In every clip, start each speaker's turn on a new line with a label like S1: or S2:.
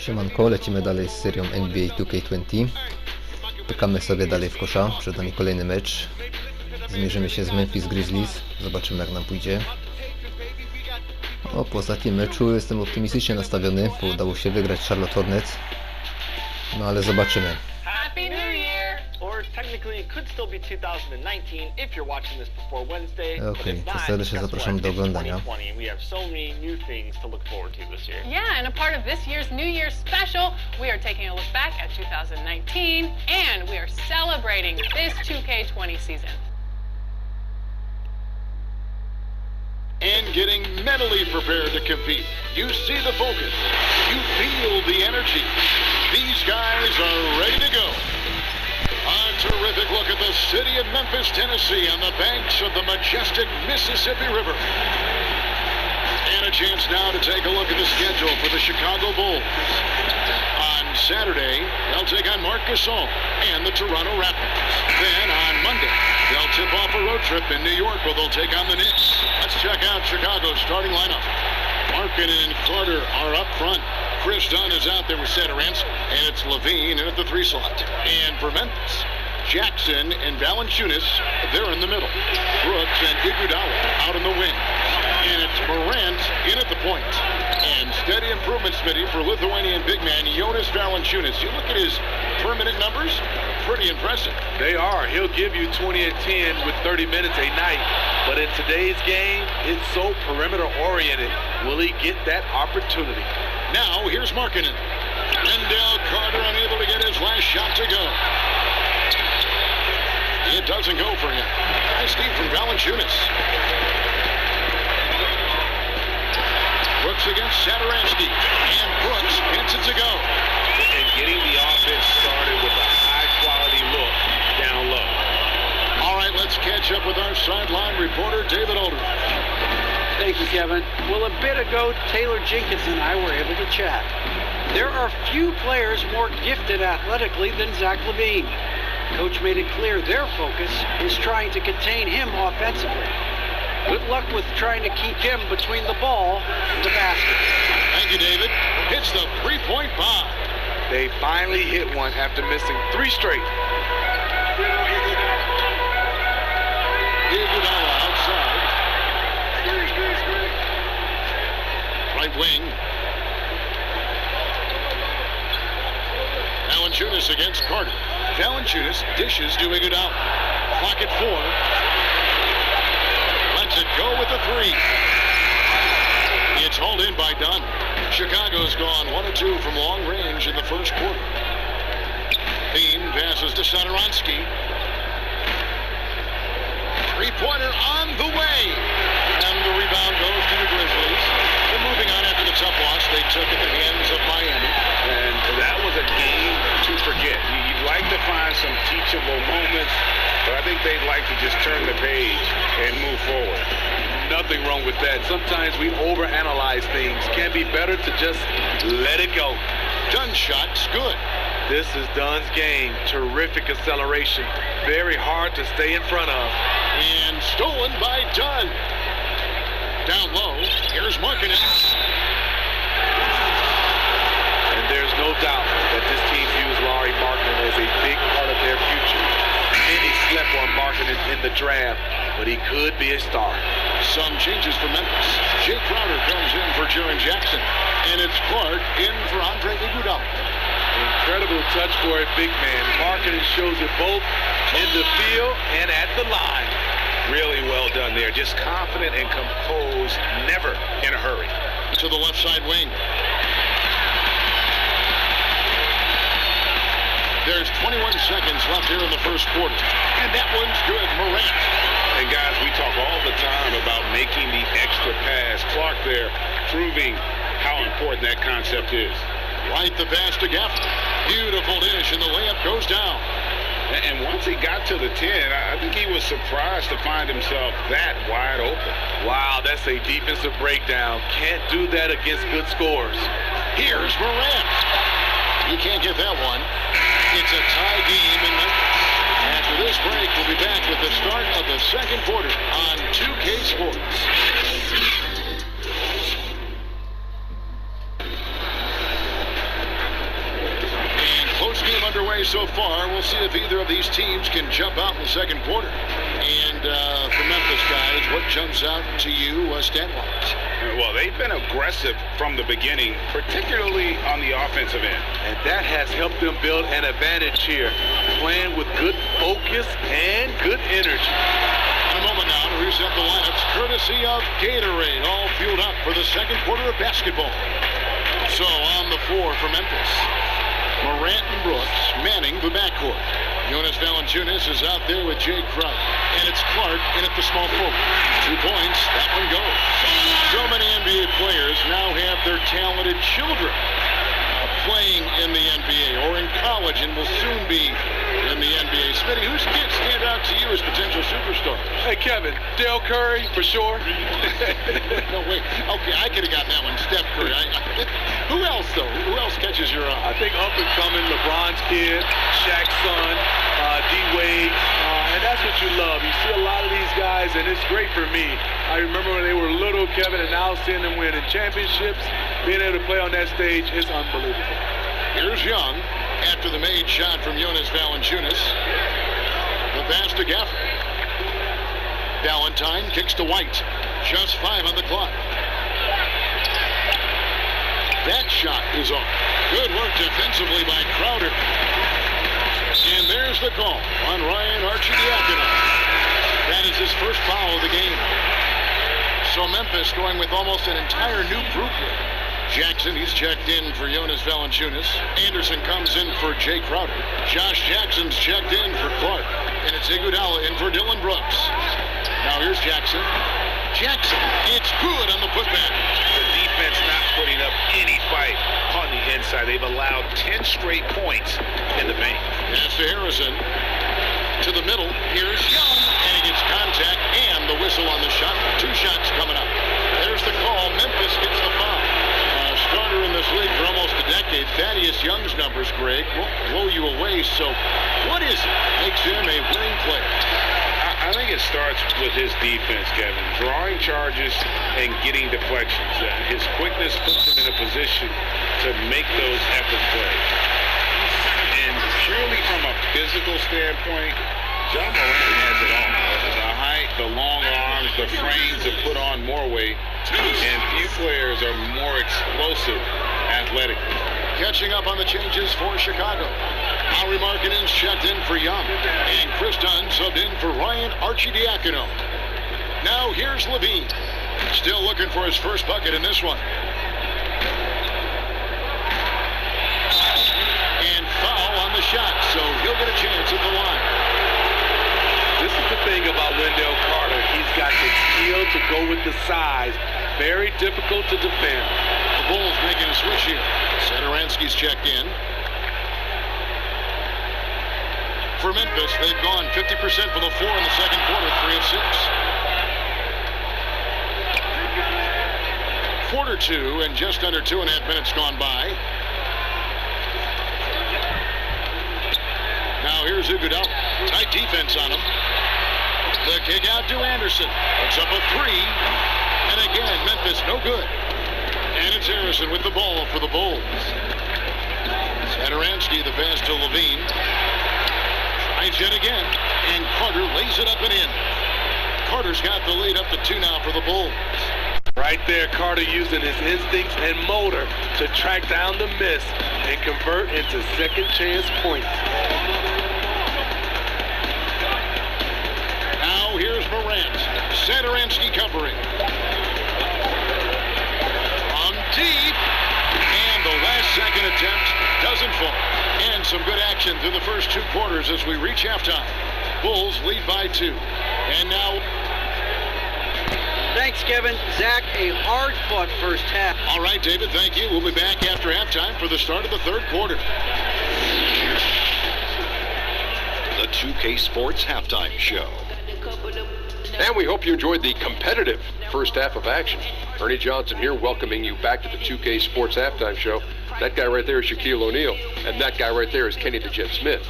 S1: Siemanko, lecimy dalej z serią NBA 2K20. Pykamy sobie dalej w kosza, przed nami kolejny mecz. Zmierzymy się z Memphis Grizzlies, zobaczymy jak nam pójdzie. Po ostatnim meczu jestem optymistycznie nastawiony, bo udało się wygrać Charlotte Hornets. No ale zobaczymy. Okej, to serdecznie zapraszam do oglądania.
S2: Yeah, and a part of this year's New Year's special, we are taking a look back at 2019 and we are celebrating this 2K20 season.
S3: And getting mentally prepared to compete. You see the focus. You feel the energy. These guys are ready to go. A terrific look at the city of Memphis, Tennessee, on the banks of the majestic Mississippi River. And a chance now to take a look at the schedule for the Chicago Bulls. On Saturday, they'll take on Marc Gasol and the Toronto Raptors. Then on Monday, they'll tip off a road trip in New York where they'll take on the Knicks. Let's check out Chicago's starting lineup. Markin and Carter are up front. Chris Dunn is out there with Satoransky, and it's Levine in at the 3 slot. And for Memphis, Jackson and Valanciunas, they're in the middle. Brooks and Iguodala out in the wing. And it's Morant in at the point. And steady improvement, Smitty, for Lithuanian big man Jonas Valanciunas. You look at his per-minute numbers, pretty impressive.
S4: They are. He'll give you 20 and 10 with 30 minutes a night. But in today's game, it's so perimeter-oriented. Will he get that opportunity?
S3: Now, here's Markkanen. Wendell Carter unable to get his last shot to go. It doesn't go for him. Nice deep from Valanciunas. Brooks against Satoransky. And Brooks gets it to go.
S4: And getting the offense started with a high-quality look down low.
S3: All right, let's catch up with our sideline reporter, David Aldridge.
S5: Thank you, Kevin. Well, a bit ago, Taylor Jenkins and I were able to chat. There are few players more gifted athletically than Zach LaVine. Coach made it clear their focus is trying to contain him offensively. Good luck with trying to keep him between the ball and the basket.
S3: Thank you, David. Hits the three-point bomb.
S4: They finally hit one after missing 3 straight.
S3: Iguodala outside. Right wing. Valanciunas against Carter. Valanciunas dishes to Iguodala. Clock at 4. Lets it go with the 3. It's hauled in by Dunn. Chicago's gone 1 of 2 from long range in the first quarter. Bean passes to Satoransky. Three-pointer on the way. And the rebound goes to the Grizzlies. They're moving on after the tough loss they took at the hands of Miami.
S4: And that was a game to forget. You'd like to find some teachable moments, but I think they'd like to just turn the page and move forward. Nothing wrong with that. Sometimes we overanalyze things. Can be better to just let it go.
S3: Dunn's shot's good.
S4: This is Dunn's game. Terrific acceleration. Very hard to stay in front of.
S3: And stolen by Dunn. Down low, here's Markkanen.
S4: And there's no doubt that this team views Larry Markkanen as a big part of their future. Many slept on Markkanen in the draft, but he could be a star.
S3: Some changes for Memphis. Jay Crowder comes in for Jaren Jackson. And it's Clark in for Andre Iguodala.
S4: Incredible touch for a big man. Markkanen shows it both in the field and at the line. Really well done there. Just confident and composed, never in a hurry.
S3: To the left side wing. There's 21 seconds left here in the first quarter. And that one's good. Morant.
S4: And guys, we talk all the time about making the extra pass. Clark there proving how important that concept is.
S3: Right the pass to Gafford. Beautiful dish, and the layup goes down.
S4: And once he got to the 10, I think he was surprised to find himself that wide open. Wow, that's a defensive breakdown. Can't do that against good scores.
S3: Here's Morant. He can't get that one. It's a tie game in Memphis. After this break, we'll be back with the start of the second quarter on 2K Sports. underway so far. We'll see if either of these teams can jump out in the second quarter. And for Memphis, guys, what jumps out to you stat-wise?
S4: Well, they've been aggressive from the beginning, particularly on the offensive end.
S6: And that has helped them build an advantage here, playing with good focus and good energy.
S3: In a moment now to reset the lineups, courtesy of Gatorade, all fueled up for the second quarter of basketball. So on the floor for Memphis, Morant and Brooks manning the backcourt. Jonas Valanciunas is out there with Jay Crowder, and it's Clark in at the small forward. 2 points, that one goes. So many NBA players now have their talented children playing in the NBA or in college and will soon be in the NBA. Smitty, whose kids stand out to you as potential superstars?
S6: Hey, Kevin, Dale Curry, for sure.
S3: No, wait. Okay, I could have got that one. Steph Curry. Who else, though? Who else catches your eye?
S6: I think up and coming, LeBron's kid, Shaq's son, D-Wade, and that's what you love. You see a lot of these guys, and it's great for me. I remember when they were little, Kevin, and now seeing them winning championships, being able to play on that stage is unbelievable.
S3: Here's Young after the made shot from Jonas Valanciunas. The pass to Gafford. Valentine kicks to White. Just 5 on the clock. That shot is off. Good work defensively by Crowder. And there's the call on Ryan Arcidiacono. That is his first foul of the game. So Memphis going with almost an entire new group here. Jackson, he's checked in for Jonas Valanciunas. Anderson comes in for Jay Crowder. Josh Jackson's checked in for Clark. And it's Iguodala in for Dylan Brooks. Now here's Jackson. Jackson, it's good on the putback.
S4: The defense not putting up any fight on the inside. They've allowed 10 straight points in the paint.
S3: Pass to Harrison. To the middle, here's Young, and he gets contact and the whistle on the shot. 2 shots coming up. There's the call. Memphis gets the foul. Starter in this league for almost a decade. Thaddeus Young's numbers, Greg, won't blow you away. So what is it makes him a winning player?
S4: I think it starts with his defense, Kevin. Drawing charges and getting deflections. His quickness puts him in a position to make those epic plays. And purely from a physical standpoint, John Morant has it all. The height, the long arms, the frame to put on more weight. And few players are more explosive athletically.
S3: Catching up on the changes for Chicago. Lauri Markkanen's checked in for Young. And Chris Dunn subbed in for Ryan Arcidiacono. Now here's Levine. Still looking for his first bucket in this one. And foul on the shot, so he'll get a chance at the line.
S6: This is the thing about Wendell Carter. He's got the skill to go with the size. Very difficult to defend.
S3: The Bulls making a switch here. Satoransky's checked in. For Memphis, they've gone 50% from the floor in the second quarter, 3 of 6. Quarter 2, and just under 2.5 minutes gone by. Now here's Iguodala. Tight defense on him. The kick out to Anderson. Puts up a 3. And again, Memphis no good. And it's Harrison with the ball for the Bulls. Satoransky, the pass to Levine. Tries yet again. And Carter lays it up and in. Carter's got the lead up to 2 now for the Bulls.
S6: Right there, Carter using his instincts and motor to track down the miss and convert into second chance points.
S3: Now here's Morant. Satoransky covering. From deep. And the last second attempt doesn't fall. And some good action through the first 2 quarters as we reach halftime. Bulls lead by 2. And now...
S5: Thanks, Kevin. Zach, a hard-fought first half.
S3: All right, David, thank you. We'll be back after halftime for the start of the third quarter.
S7: The 2K Sports Halftime Show.
S8: And we hope you enjoyed the competitive first half of action. Ernie Johnson here welcoming you back to the 2K Sports Halftime Show. That guy right there is Shaquille O'Neal, and that guy right there is Kenny the Jet Smith.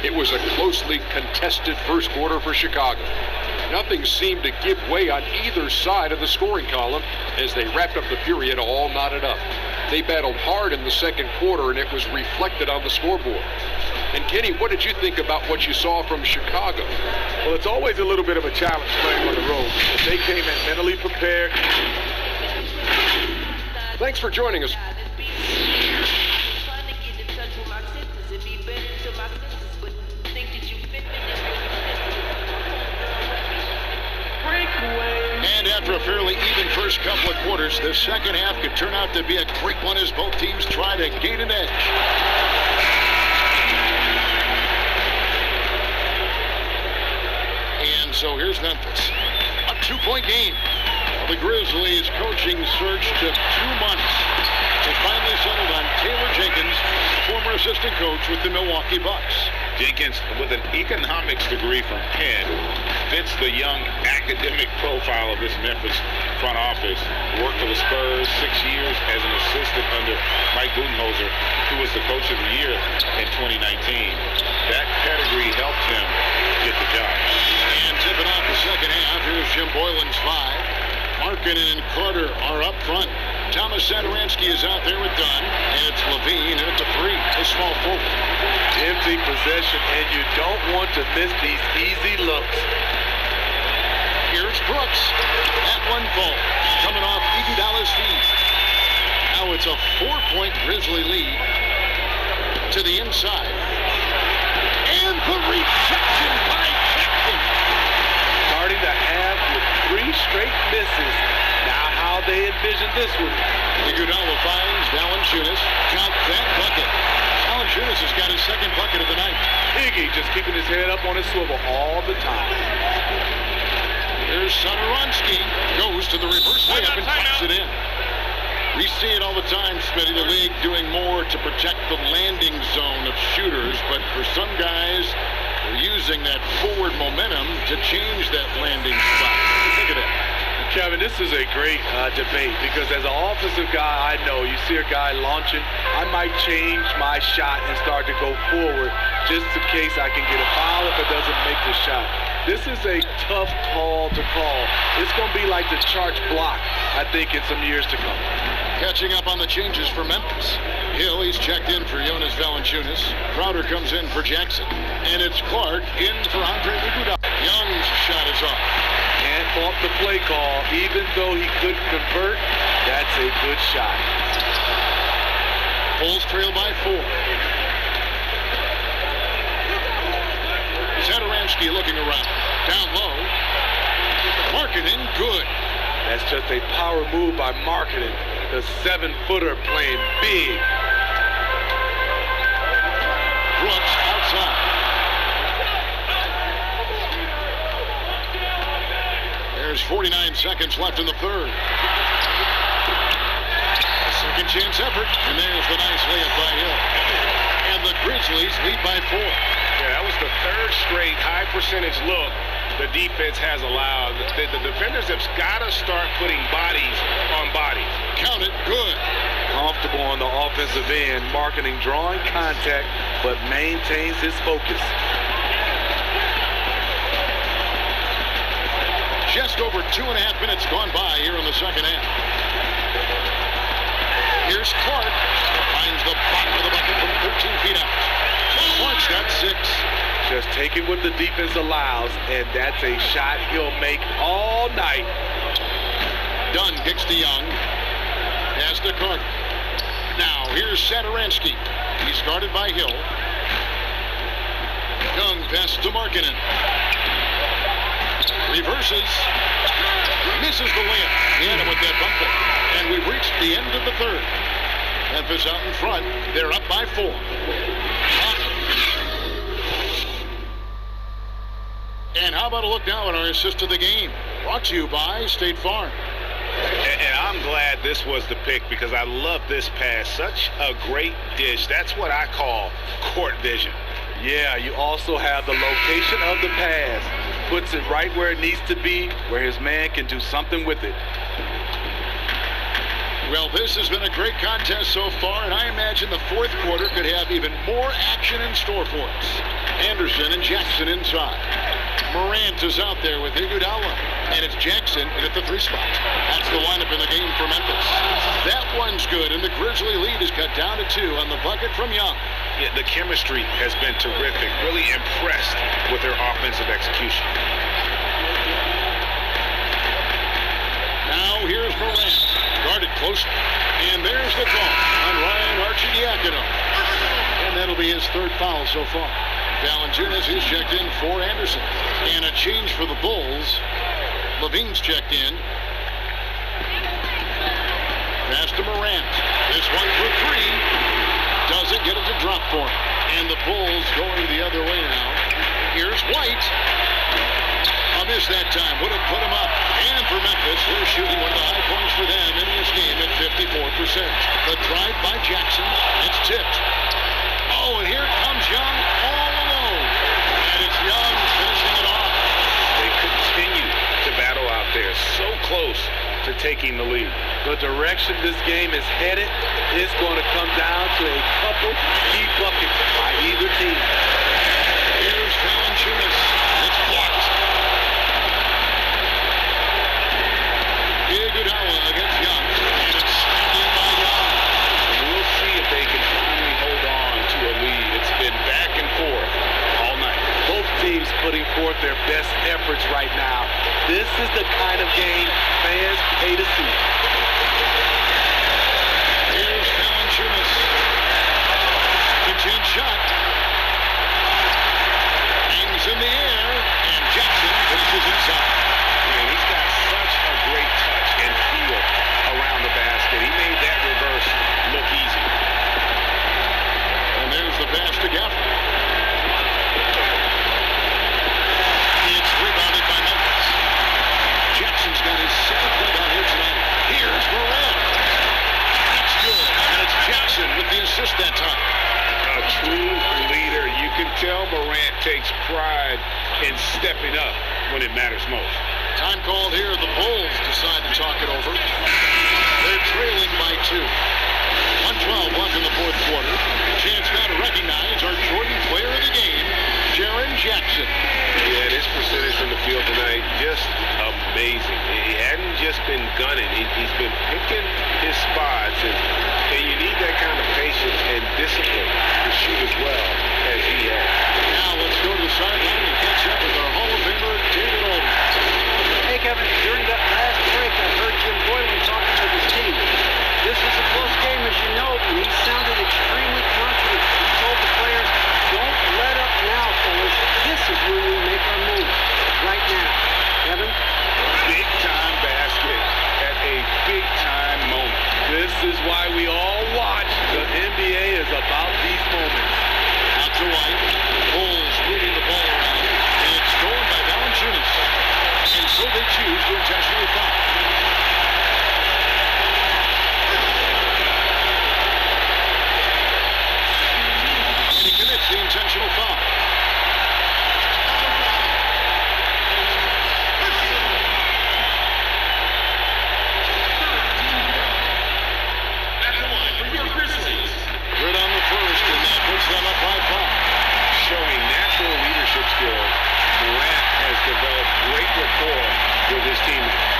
S8: It was a closely contested first quarter for Chicago. Nothing seemed to give way on either side of the scoring column as they wrapped up the period all knotted up. They battled hard in the second quarter, and it was reflected on the scoreboard. And Kenny, what did you think about what you saw from Chicago?
S6: Well, it's always a little bit of a challenge playing on the road. But they came in mentally prepared.
S8: Thanks for joining us.
S3: And after a fairly even first couple of quarters, the second half could turn out to be a great one as both teams try to gain an edge. And so here's Memphis. A 2-point game. The Grizzlies coaching search took 2 months. They finally settled on Taylor Jenkins, former assistant coach with the Milwaukee Bucks.
S4: Jenkins, with an economics degree from Penn, fits the young academic profile of this Memphis front office. Worked for the Spurs 6 years as an assistant under Mike Budenholzer, who was the coach of the year in 2019. That pedigree helped him get the job.
S3: And tipping off the second half, here's Jim Boylan's 5. Markkanen and Carter are up front. Thomas Satoransky is out there with Dunn, and it's Levine, and it's a 3, a small forward.
S6: Empty possession, and you don't want to miss these easy looks.
S3: Here's Brooks. That one falls, coming off Iguodala's feet. Now it's a 4-point Grizzly lead to the inside. And the reception by Jackson.
S6: Starting the half with 3 straight misses. Now how they envision this one.
S3: Iguodala finds Valanciunas. Count that bucket. Valanciunas has got his second bucket of the night.
S6: Iggy just keeping his head up on his swivel all the time.
S3: Here's Satoransky. Goes to the reverse layup and puts it in. We see it all the time, Smitty, the league doing more to protect the landing zone of shooters, but for some guys, they're using that forward momentum to change that landing spot. What do you think of that?
S6: Kevin, this is a great debate because as an offensive guy, I know you see a guy launching, I might change my shot and start to go forward just in case I can get a foul if it doesn't make the shot. This is a tough call to call. It's going to be like the charge block, I think, in some years to come.
S3: Catching up on the changes for Memphis. Hill, he's checked in for Jonas Valanciunas. Crowder comes in for Jackson. And it's Clark in for Andre Iguodala. Young's shot is off.
S6: And off the play call, even though he couldn't convert, that's a good shot.
S3: Bulls trail by 4. Satoransky looking around. Down low. Markkanen, good.
S6: That's just a power move by Markkanen. The 7-footer playing big.
S3: Brooks outside. There's 49 seconds left in the third. Second chance effort, and there's the nice layup by Hill. And the Grizzlies lead by 4.
S4: Yeah, that was the 3rd straight high percentage look the defense has allowed. The defenders have got to start putting bodies on bodies.
S3: Count it, good.
S6: Comfortable on the offensive end, Markkanen drawing contact, but maintains his focus.
S3: Just over 2.5 minutes gone by here in the second half. Here's Clark. Finds the bottom of the bucket from 13 feet out. Clark's got 6.
S6: Just taking what the defense allows, and that's a shot he'll make all night.
S3: Dunn kicks to Young. Pass to Carter. Now, here's Satoransky. He's guarded by Hill. Young pass to Markkanen. Reverses. Misses the layup. He had him with that bumper. And we've reached the end of the third. Memphis out in front. They're up by 4. And how about a look now at our assist of the game? Brought to you by State Farm.
S4: And I'm glad this was the pick because I love this pass. Such a great dish. That's what I call court vision.
S6: Yeah, you also have the location of the pass. Puts it right where it needs to be, where his man can do something with it.
S3: Well, this has been a great contest so far, and I imagine the fourth quarter could have even more action in store for us. Anderson and Jackson inside. Morant is out there with Iguodala, and it's Jackson at the 3 spot. That's the lineup in the game for Memphis. That one's good, and the Grizzly lead is cut down to 2 on the bucket from Young.
S4: Yeah, the chemistry has been terrific. Really impressed with their offensive execution.
S3: Now here's Morant, guarded closely, and there's the call on Ryan Arcidiacono, and that'll be his 3rd foul so far. Valanciunas is checked in for Anderson, and a change for the Bulls. Levine's checked in. Pass to Morant. This one for 3. Doesn't get it to drop for him. And the Bulls going the other way now. Here's White. A miss that time. Would have put him up. And for Memphis, they're shooting one of the high points for them in this game at 54%. The drive by Jackson. It's tipped. Oh, and here comes Young all alone. And it's Young finishing it off.
S4: They continue to battle out there, so close to taking the lead.
S6: The direction this game is headed is going to come down to a couple key buckets by either team.
S3: Here's Valanciunas. It's blocked. Iguodala against Young. And it's stolen by Young.
S4: And we'll see if they can finally hold on to a lead. It's been back and forth all night.
S6: Both teams putting forth their best efforts right now. This is the kind of game fans pay to see.
S3: Here's Valanciunas. Contained shot. Hangs in the air. And Jackson finishes inside.
S4: And he's got such a great touch and feel around the basket. He made that reverse look easy.
S3: And there's the pass to Gaffney. It's rebounded by Memphis. Jackson's got his 7th rebound here tonight. Here's Morant. That's good. And it's Jackson with the assist that time.
S4: A true leader. You can tell Morant takes pride in stepping up when it matters most.
S3: Time called here. The Bulls decide to talk it over. They're trailing by 2. 1:12 left in the 4th quarter. Chance now to recognize our Jordan player of the game, Jaren Jackson.
S4: Yeah, this percentage from the field tonight, just amazing. He hadn't just been gunning. He's been picking his spots, and you need that kind of patience and discipline to shoot as well as he has.
S3: Now let's go to the sideline and catch up with our Hall of Famer, David Olden.
S5: Hey, Kevin, during that last break, I heard Jim Boylan talking with his team. This was a close game, as you know, and he sounded extremely confident. He told the players, don't let up now, fellas. This is when we make our move. Right now. Kevin?
S4: Big-time basket at a big-time moment.
S6: This is why we all watch. The NBA is about these moments.
S3: Out to White. Bulls moving the ball around. It's stolen by Valanciunas. And so they choose to intentionally foul. And he commits the intentional foul. Good on the first, and that puts them up by 5.
S4: Showing natural leadership skills, Morant has developed great rapport with his teammates.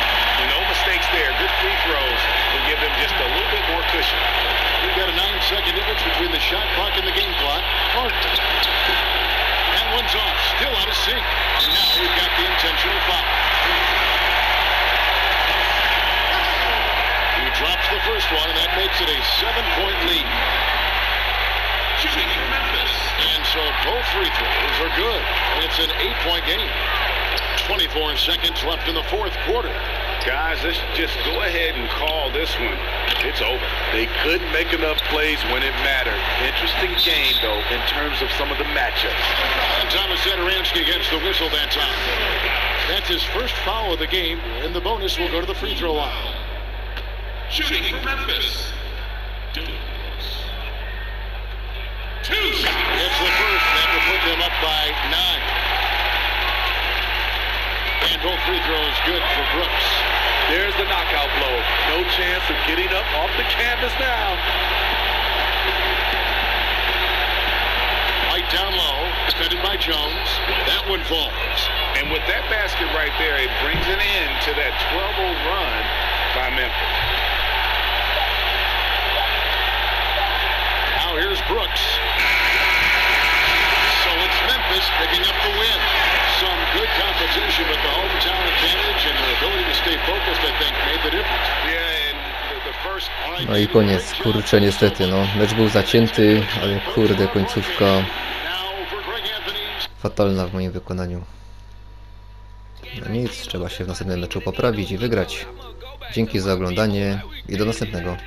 S4: No mistakes there. Good free throws will give them just a little bit more cushion.
S3: We've got a 9-second difference between the shot clock and the game clock. That one's off, still out of sync. And now we've got the intentional foul. He drops the first one, and that makes it a 7-point lead. And so both free throws are good. And it's an 8-point game. 24 seconds left in the 4th quarter.
S4: Guys, let's just go ahead and call this one. It's over.
S6: They couldn't make enough plays when it mattered. Interesting game, though, in terms of some of the matchups.
S3: And Thomas Satoransky gets the whistle that time. That's his first foul of the game, and the bonus will go to the free throw line.
S9: Shooting for Memphis. Two shots.
S3: It's the first. That will put them up by 9. And both free throws good for Brooks.
S6: There's the knockout blow. No chance of getting up off the canvas now.
S3: White down low, defended by Jones. That one falls.
S4: And with that basket right there, it brings an end to that 12-0 run by Memphis.
S3: Now here's Brooks. So it's Memphis picking up the win. Some good competition, but the hometown advantage and their ability to stay focused, I think, made the difference.
S4: Yeah, and the first...
S1: No i koniec, kurczę, niestety, no. Mecz był zacięty, ale kurde, końcówka fatalna w moim wykonaniu. No nic, trzeba się w następnym meczu poprawić i wygrać. Dzięki za oglądanie i do następnego.